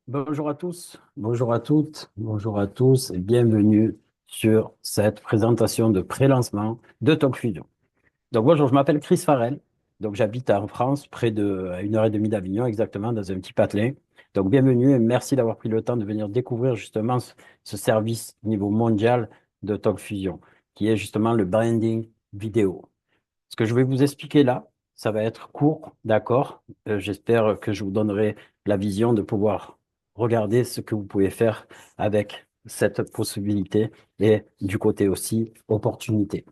Bonjour à tous, bonjour à toutes, bonjour à tous et bienvenue sur cette présentation de pré-lancement de TalkFusion. Donc bonjour, je m'appelle Chris Farrell, donc j'habite en France, près de à 1h30 d'Avignon exactement, dans un petit patelin. Donc bienvenue et merci d'avoir pris le temps de venir découvrir justement ce service au niveau mondial de TalkFusion, qui est justement le branding vidéo. Ce que je vais vous expliquer là, ça va être court, d'accord? J'espère que je vous donnerai la vision de pouvoir regarder ce que vous pouvez faire avec cette possibilité et du côté aussi opportunité.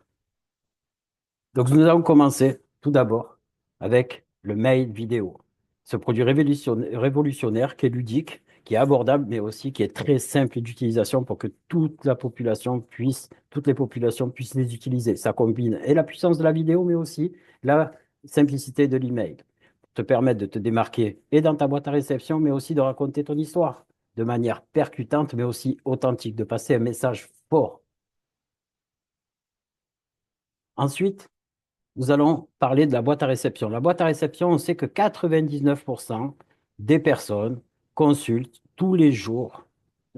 Donc, nous allons commencer tout d'abord avec le mail vidéo. Ce produit révolutionnaire qui est ludique, qui est abordable, mais aussi qui est très simple d'utilisation pour que toutes les populations puissent les utiliser. Ça combine et la puissance de la vidéo, mais aussi la simplicité de l'email. Te permettre de te démarquer et dans ta boîte à réception, mais aussi de raconter ton histoire de manière percutante, mais aussi authentique, de passer un message fort. Ensuite, nous allons parler de la boîte à réception. La boîte à réception, on sait que 99% des personnes consultent tous les jours,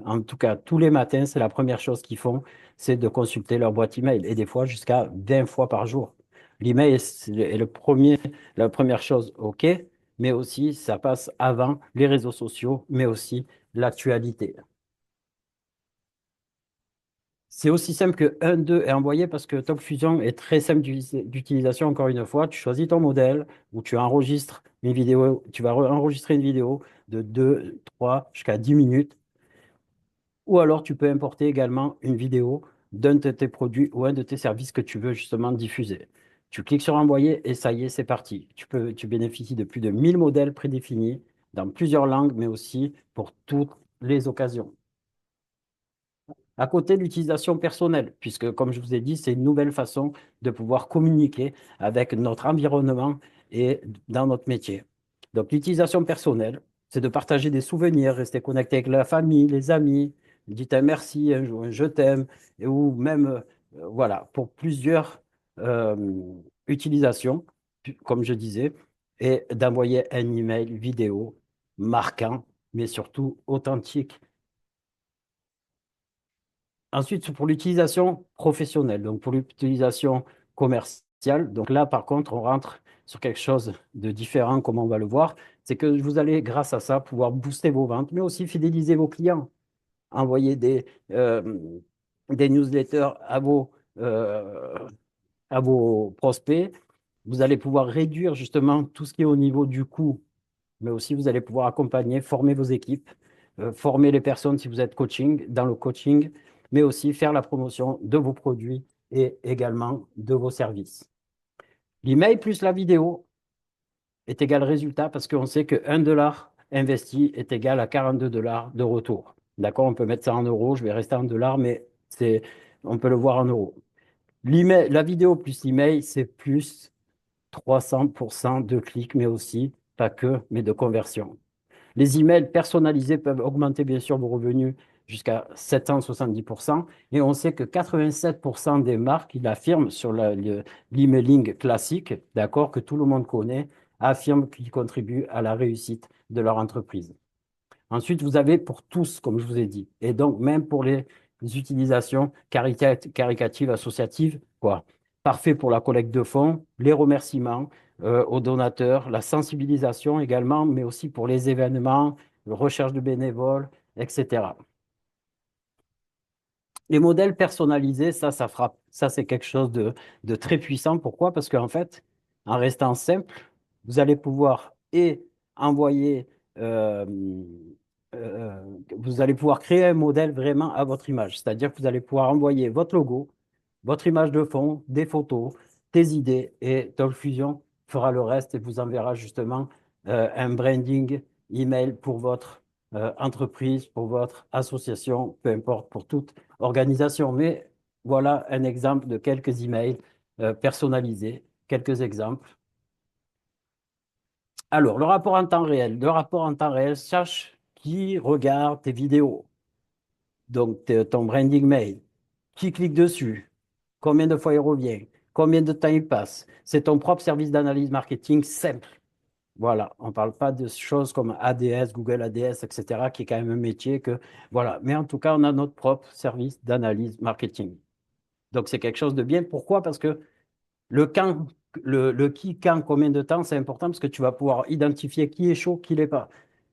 en tout cas tous les matins, c'est la première chose qu'ils font, c'est de consulter leur boîte email et des fois jusqu'à 20 fois par jour. L'email est la première chose, ok, mais aussi ça passe avant les réseaux sociaux, mais aussi l'actualité. C'est aussi simple que 1, 2 est envoyé parce que Top Fusion est très simple d'utilisation. Encore une fois, tu choisis ton modèle ou tu enregistres une vidéo, tu vas enregistrer une vidéo de 2, 3 jusqu'à 10 minutes. Ou alors tu peux importer également une vidéo d'un de tes produits ou un de tes services que tu veux justement diffuser. Tu cliques sur envoyer et ça y est, c'est parti. Tu bénéficies de plus de 1000 modèles prédéfinis dans plusieurs langues, mais aussi pour toutes les occasions. À côté de l'utilisation personnelle, puisque comme je vous ai dit, c'est une nouvelle façon de pouvoir communiquer avec notre environnement et dans notre métier. Donc l'utilisation personnelle, c'est de partager des souvenirs, rester connecté avec la famille, les amis, dites un merci, un je t'aime, ou même, voilà, pour plusieurs euh, utilisations, comme je disais, et d'envoyer un email vidéo marquant, mais surtout authentique. Ensuite, pour l'utilisation professionnelle, donc pour l'utilisation commerciale, donc là, par contre, on rentre sur quelque chose de différent, comme on va le voir, c'est que vous allez, grâce à ça, pouvoir booster vos ventes, mais aussi fidéliser vos clients, envoyer des newsletters à vos prospects. Vous allez pouvoir réduire justement tout ce qui est au niveau du coût, mais aussi vous allez pouvoir accompagner, former vos équipes, former les personnes si vous êtes dans le coaching, mais aussi faire la promotion de vos produits et également de vos services. L'email plus la vidéo est égal résultat parce qu'on sait que 1 dollar investi est égal à 42 dollars de retour. D'accord, on peut mettre ça en euros, je vais rester en dollars, mais on peut le voir en euros. L'email, la vidéo plus l'email, c'est plus 300% de clics, mais aussi, pas que, mais de conversion. Les emails personnalisés peuvent augmenter bien sûr vos revenus jusqu'à 770%. Et on sait que 87% des marques, ils affirment sur l'emailing classique, d'accord, que tout le monde connaît, affirment qu'ils contribuent à la réussite de leur entreprise. Ensuite, vous avez pour tous, comme je vous ai dit, et donc même pour les utilisations caricatives, associatives, quoi. Parfait pour la collecte de fonds, les remerciements aux donateurs, la sensibilisation également, mais aussi pour les événements, recherche de bénévoles, etc. Les modèles personnalisés, ça frappe. Ça, c'est quelque chose de très puissant. Pourquoi? Parce qu'en fait, en restant simple, vous allez pouvoir et envoyer, euh, vous allez pouvoir créer un modèle vraiment à votre image. C'est-à-dire que vous allez pouvoir envoyer votre logo, votre image de fond, des photos, des idées, et Talk Fusion fera le reste et vous enverra justement un branding email pour votre entreprise, pour votre association, peu importe, pour toute organisation. Mais voilà un exemple de quelques emails personnalisés, quelques exemples. Alors, le rapport en temps réel. Le rapport en temps réel, sache qui regarde tes vidéos, donc ton branding mail, qui clique dessus, combien de fois il revient, combien de temps il passe. C'est ton propre service d'analyse marketing simple. Voilà, on ne parle pas de choses comme ADS, Google ADS, etc., qui est quand même un métier que, voilà. Mais en tout cas, on a notre propre service d'analyse marketing. Donc, c'est quelque chose de bien. Pourquoi? Parce que le quand, le qui, quand, combien de temps, c'est important parce que tu vas pouvoir identifier qui est chaud, qui l'est pas.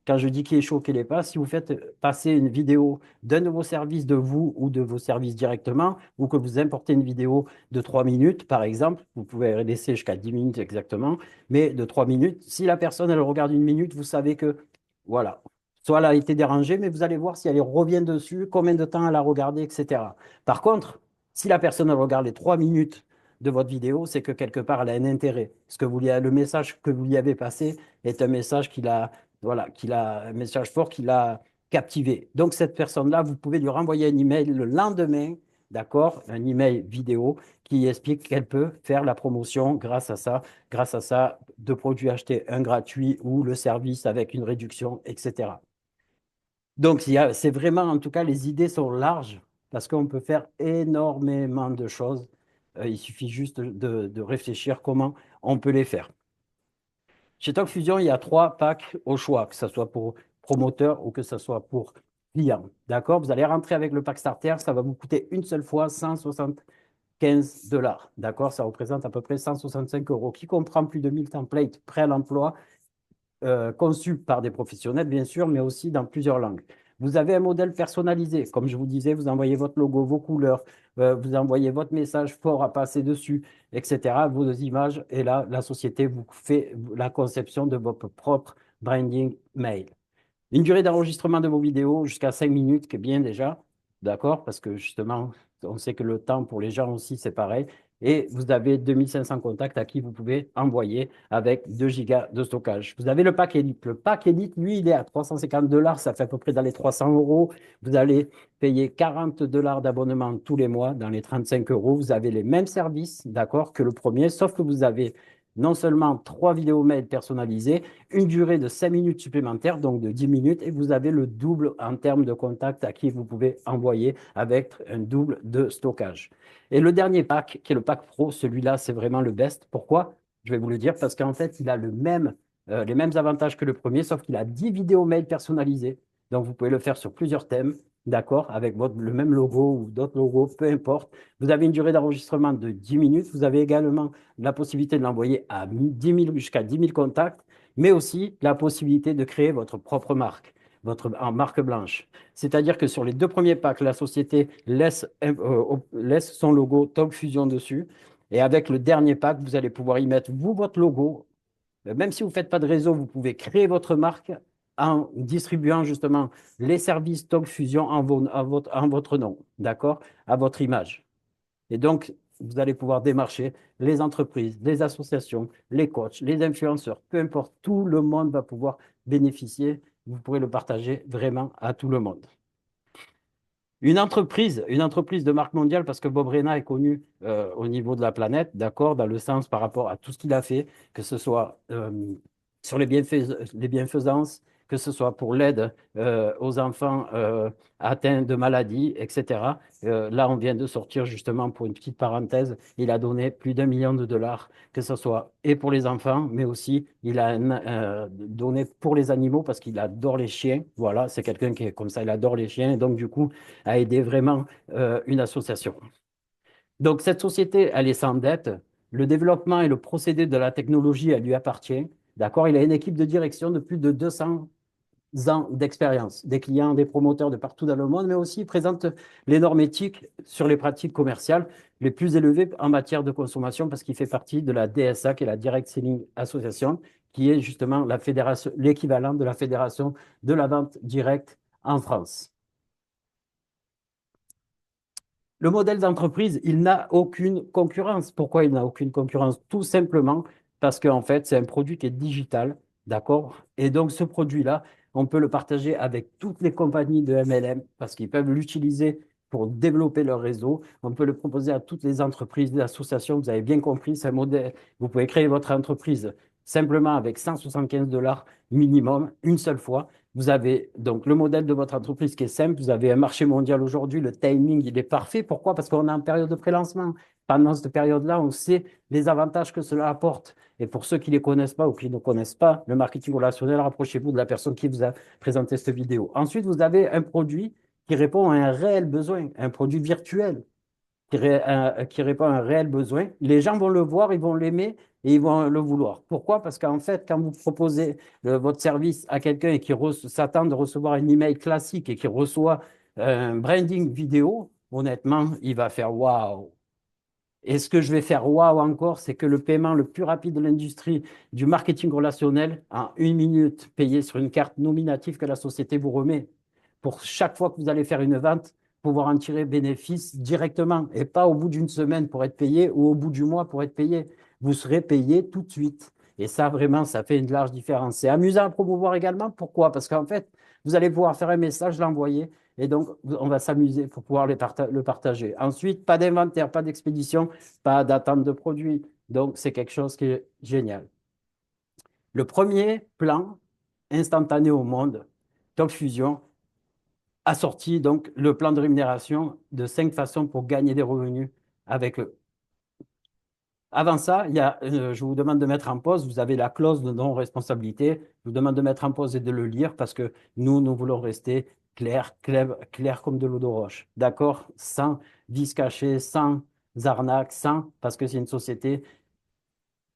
Quand je dis qui est chaud, qui l'est pas, si vous faites passer une vidéo d'un de vos services de vous ou de vos services directement, ou que vous importez une vidéo de 3 minutes, par exemple, vous pouvez laisser jusqu'à 10 minutes exactement, mais de 3 minutes, si la personne, elle regarde une minute, vous savez que, voilà, soit elle a été dérangée, mais vous allez voir si elle revient dessus, combien de temps elle a regardé, etc. Par contre, si la personne, elle regarde les 3 minutes, de votre vidéo, c'est que quelque part, elle a un intérêt. Parce que le message que vous lui avez passé est un message voilà, un message fort qui l'a captivé. Donc, cette personne-là, vous pouvez lui renvoyer un email le lendemain, d'accord? Un email vidéo qui explique qu'elle peut faire la promotion grâce à ça, de produits achetés, un gratuit ou le service avec une réduction, etc. Donc, c'est vraiment, en tout cas, les idées sont larges parce qu'on peut faire énormément de choses. Il suffit juste de réfléchir comment on peut les faire. Chez Talk Fusion, il y a 3 packs au choix, que ce soit pour promoteur ou que ce soit pour client. D'accord? Vous allez rentrer avec le pack starter, ça va vous coûter une seule fois 175 $. D'accord? Ça représente à peu près 165 euros, qui comprend plus de 1000 templates prêts à l'emploi conçu par des professionnels, bien sûr, mais aussi dans plusieurs langues. Vous avez un modèle personnalisé. Comme je vous disais, vous envoyez votre logo, vos couleurs, vous envoyez votre message fort à passer dessus, etc., vos images. Et là, la société vous fait la conception de votre propre branding mail. Une durée d'enregistrement de vos vidéos jusqu'à 5 minutes, qui est bien déjà, d'accord? Parce que justement, on sait que le temps pour les gens aussi, c'est pareil. Et vous avez 2500 contacts à qui vous pouvez envoyer avec 2 gigas de stockage. Vous avez le pack Elite. Le pack Elite, lui, il est à 350 $. Ça fait à peu près dans les 300 euros. Vous allez payer 40 $ d'abonnement tous les mois dans les 35 euros. Vous avez les mêmes services, d'accord, que le premier, sauf que vous avez non seulement 3 vidéos mail personnalisées, une durée de 5 minutes supplémentaires, donc de 10 minutes, et vous avez le double en termes de contacts à qui vous pouvez envoyer avec un double de stockage. Et le dernier pack, qui est le pack Pro, celui-là, c'est vraiment le best. Pourquoi? Je vais vous le dire, parce qu'en fait, il a les mêmes avantages que le premier, sauf qu'il a 10 vidéos mail personnalisées. Donc, vous pouvez le faire sur plusieurs thèmes, d'accord, avec le même logo ou d'autres logos, peu importe. Vous avez une durée d'enregistrement de 10 minutes. Vous avez également la possibilité de l'envoyer à 10 000, jusqu'à 10 000 contacts, mais aussi la possibilité de créer votre propre marque, en marque blanche. C'est-à-dire que sur les 2 premiers packs, la société laisse son logo Talk Fusion dessus. Et avec le dernier pack, vous allez pouvoir y mettre vous, votre logo. Même si vous ne faites pas de réseau, vous pouvez créer votre marque en distribuant justement les services Talk Fusion en votre nom, d'accord, à votre image. Et donc, vous allez pouvoir démarcher les entreprises, les associations, les coachs, les influenceurs, peu importe, tout le monde va pouvoir bénéficier. Vous pourrez le partager vraiment à tout le monde. Une entreprise de marque mondiale, parce que Bob Rena est connu au niveau de la planète, d'accord, dans le sens par rapport à tout ce qu'il a fait, que ce soit sur les bienfaisances, que ce soit pour l'aide aux enfants atteints de maladies, etc. Là, on vient de sortir justement, pour une petite parenthèse, il a donné plus d'1 million de $, que ce soit et pour les enfants, mais aussi il a donné pour les animaux parce qu'il adore les chiens. Voilà, c'est quelqu'un qui est comme ça, il adore les chiens. Et donc, du coup, a aidé vraiment une association. Donc, cette société, elle est sans dette. Le développement et le procédé de la technologie, elle lui appartient. D'accord? Il a une équipe de direction de plus de 200 ans d'expérience, des clients, des promoteurs de partout dans le monde, mais aussi il présente les normes éthiques sur les pratiques commerciales les plus élevées en matière de consommation parce qu'il fait partie de la DSA, qui est la Direct Selling Association, qui est justement la fédération, l'équivalent de la fédération de la vente directe en France. Le modèle d'entreprise, il n'a aucune concurrence. Pourquoi il n'a aucune concurrence? Tout simplement parce qu'en fait, c'est un produit qui est digital, d'accord? Et donc, ce produit-là, on peut le partager avec toutes les compagnies de MLM parce qu'ils peuvent l'utiliser pour développer leur réseau. On peut le proposer à toutes les entreprises, les associations. Vous avez bien compris, c'est un modèle. Vous pouvez créer votre entreprise simplement avec 175 dollars minimum, une seule fois. Vous avez donc le modèle de votre entreprise qui est simple. Vous avez un marché mondial aujourd'hui. Le timing, il est parfait. Pourquoi? Parce qu'on est en période de pré-lancement. Pendant cette période-là, on sait les avantages que cela apporte. Et pour ceux qui ne les connaissent pas ou qui ne connaissent pas le marketing relationnel, rapprochez-vous de la personne qui vous a présenté cette vidéo. Ensuite, vous avez un produit qui répond à un réel besoin, un produit virtuel qui répond à un réel besoin. Les gens vont le voir, ils vont l'aimer et ils vont le vouloir. Pourquoi? Parce qu'en fait, quand vous proposez votre service à quelqu'un et qui s'attend de recevoir un email classique et qui reçoit un branding vidéo, honnêtement, il va faire waouh. Et ce que je vais faire waouh encore, c'est que le paiement le plus rapide de l'industrie du marketing relationnel, en 1 minute, payé sur une carte nominative que la société vous remet. Pour chaque fois que vous allez faire une vente, pouvoir en tirer bénéfice directement et pas au bout d'une semaine pour être payé ou au bout du mois pour être payé. Vous serez payé tout de suite. Et ça, vraiment, ça fait une large différence. C'est amusant à promouvoir également. Pourquoi? Parce qu'en fait, vous allez pouvoir faire un message, l'envoyer, et donc on va s'amuser pour pouvoir le partager. Ensuite, pas d'inventaire, pas d'expédition, pas d'attente de produits. Donc, c'est quelque chose qui est génial. Le premier plan instantané au monde, Talk Fusion, a sorti donc le plan de rémunération de 5 façons pour gagner des revenus avec eux. Avant ça, je vous demande de mettre en pause. Vous avez la clause de non-responsabilité. Je vous demande de mettre en pause et de le lire parce que nous voulons rester clair comme de l'eau de roche. D'accord? Sans vice caché, sans arnaque, sans, parce que c'est une société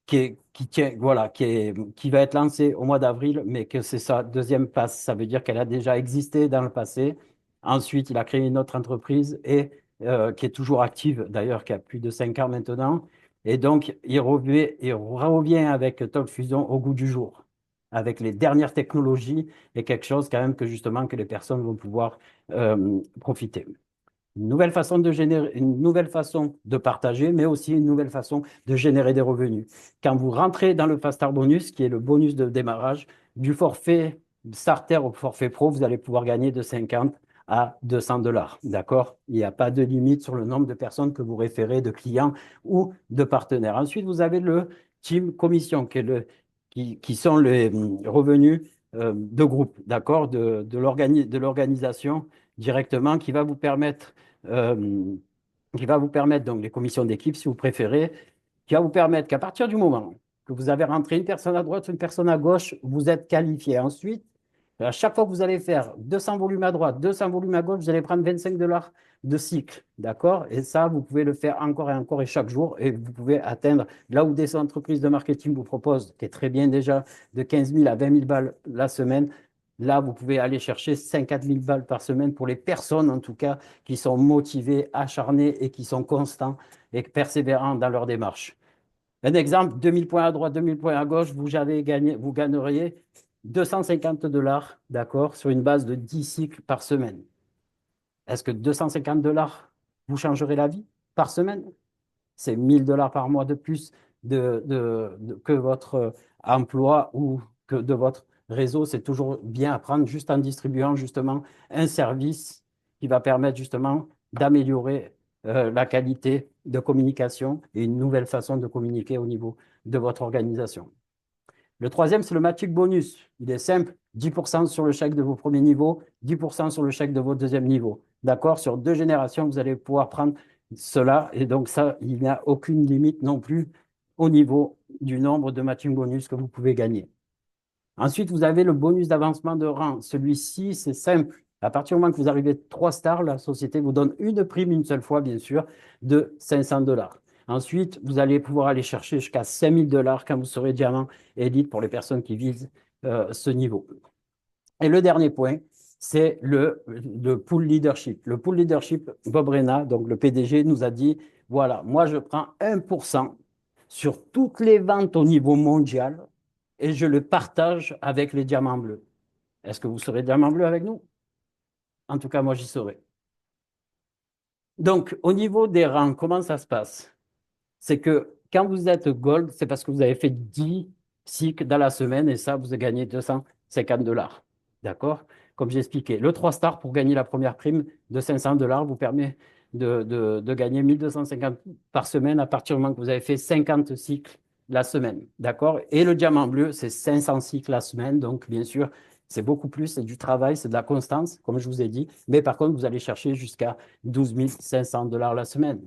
qui tient, voilà, qui va être lancée au mois d'avril, mais que c'est sa deuxième passe. Ça veut dire qu'elle a déjà existé dans le passé. Ensuite, il a créé une autre entreprise et qui est toujours active, d'ailleurs, qui a plus de 5 ans maintenant. Et donc, il revient avec Talk Fusion au goût du jour, avec les dernières technologies et quelque chose quand même que justement que les personnes vont pouvoir profiter. Une nouvelle façon de générer, une nouvelle façon de partager, mais aussi une nouvelle façon de générer des revenus. Quand vous rentrez dans le Fast Start Bonus, qui est le bonus de démarrage, du forfait starter au forfait pro, vous allez pouvoir gagner de 50 à 200 dollars. D'accord? Il n'y a pas de limite sur le nombre de personnes que vous référez, de clients ou de partenaires. Ensuite, vous avez le team commission, qui sont les revenus de groupe, d'accord, de l'organisation directement, euh, qui va vous permettre, donc les commissions d'équipe si vous préférez, qui va vous permettre qu'à partir du moment que vous avez rentré une personne à droite, une personne à gauche, vous êtes qualifié. Ensuite, à chaque fois que vous allez faire 200 volumes à droite, 200 volumes à gauche, vous allez prendre 25 dollars de cycle. D'accord? Et ça, vous pouvez le faire encore et encore et chaque jour. Et vous pouvez atteindre là où des entreprises de marketing vous proposent, qui est très bien déjà, de 15 000 à 20 000 balles la semaine. Là, vous pouvez aller chercher 50 000 balles par semaine pour les personnes, en tout cas, qui sont motivés, acharnés et qui sont constants et persévérants dans leur démarche. Un exemple, 2000 points à droite, 2000 points à gauche, vous gagneriez 250 dollars, d'accord, sur une base de 10 cycles par semaine. Est-ce que 250 dollars vous changerez la vie par semaine? C'est 1000 dollars par mois de plus que votre emploi ou que de votre réseau. C'est toujours bien à prendre juste en distribuant justement un service qui va permettre justement d'améliorer la qualité de communication et une nouvelle façon de communiquer au niveau de votre organisation. Le troisième, c'est le Magic Bonus. Il est simple, 10% sur le chèque de vos premiers niveaux, 10% sur le chèque de vos deuxième niveau. D'accord? Sur 2 générations, vous allez pouvoir prendre cela. Et donc ça, il n'y a aucune limite non plus au niveau du nombre de matching bonus que vous pouvez gagner. Ensuite, vous avez le bonus d'avancement de rang. Celui-ci, c'est simple. À partir du moment que vous arrivez 3 stars, la société vous donne une prime une seule fois, bien sûr, de 500 dollars. Ensuite, vous allez pouvoir aller chercher jusqu'à 5000 dollars quand vous serez diamant élite pour les personnes qui visent ce niveau. Et le dernier point, c'est le pool leadership. Le pool leadership, Bob Rena, donc le PDG, nous a dit, voilà, moi je prends 1% sur toutes les ventes au niveau mondial et je le partage avec les diamants bleus. Est-ce que vous serez diamant bleu avec nous? En tout cas, moi j'y serai. Donc, au niveau des rangs, comment ça se passe? C'est que quand vous êtes gold, c'est parce que vous avez fait 10 cycles dans la semaine et ça, vous avez gagné 250 dollars. D'accord? Comme j'ai expliqué, le 3 stars pour gagner la première prime de 500 dollars vous permet de gagner 1250 par semaine à partir du moment que vous avez fait 50 cycles la semaine, d'accord? Et le diamant bleu, c'est 500 cycles la semaine. Donc, bien sûr, c'est beaucoup plus, c'est du travail, c'est de la constance, comme je vous ai dit. Mais par contre, vous allez chercher jusqu'à 12 500 dollars la semaine.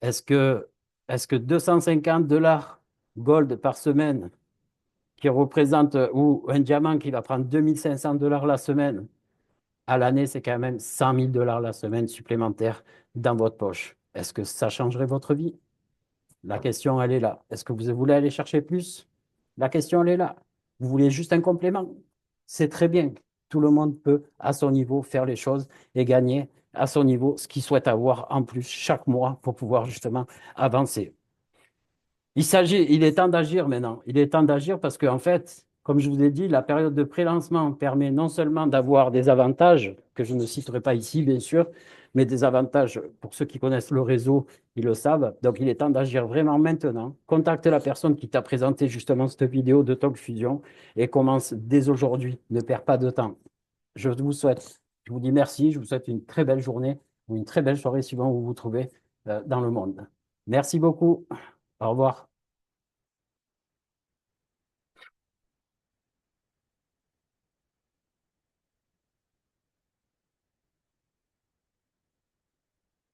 Est-ce que, est-ce que 250 dollars gold par semaine, qui représente, ou un diamant qui va prendre 2500 dollars la semaine, à l'année, c'est quand même 100 000 dollars la semaine supplémentaire dans votre poche. Est-ce que ça changerait votre vie? La question, elle est là. Est-ce que vous voulez aller chercher plus? La question, elle est là. Vous voulez juste un complément? C'est très bien. Tout le monde peut, à son niveau, faire les choses et gagner à son niveau ce qu'il souhaite avoir en plus chaque mois pour pouvoir justement avancer. Il est temps d'agir maintenant. Il est temps d'agir parce qu'en fait, comme je vous ai dit, la période de pré-lancement permet non seulement d'avoir des avantages, que je ne citerai pas ici, bien sûr, mais des avantages pour ceux qui connaissent le réseau, ils le savent. Donc, il est temps d'agir vraiment maintenant. Contacte la personne qui t'a présenté justement cette vidéo de Talk Fusion et commence dès aujourd'hui. Ne perds pas de temps. Je vous dis merci, je vous souhaite une très belle journée ou une très belle soirée suivant où vous vous trouvez dans le monde. Merci beaucoup. Au revoir.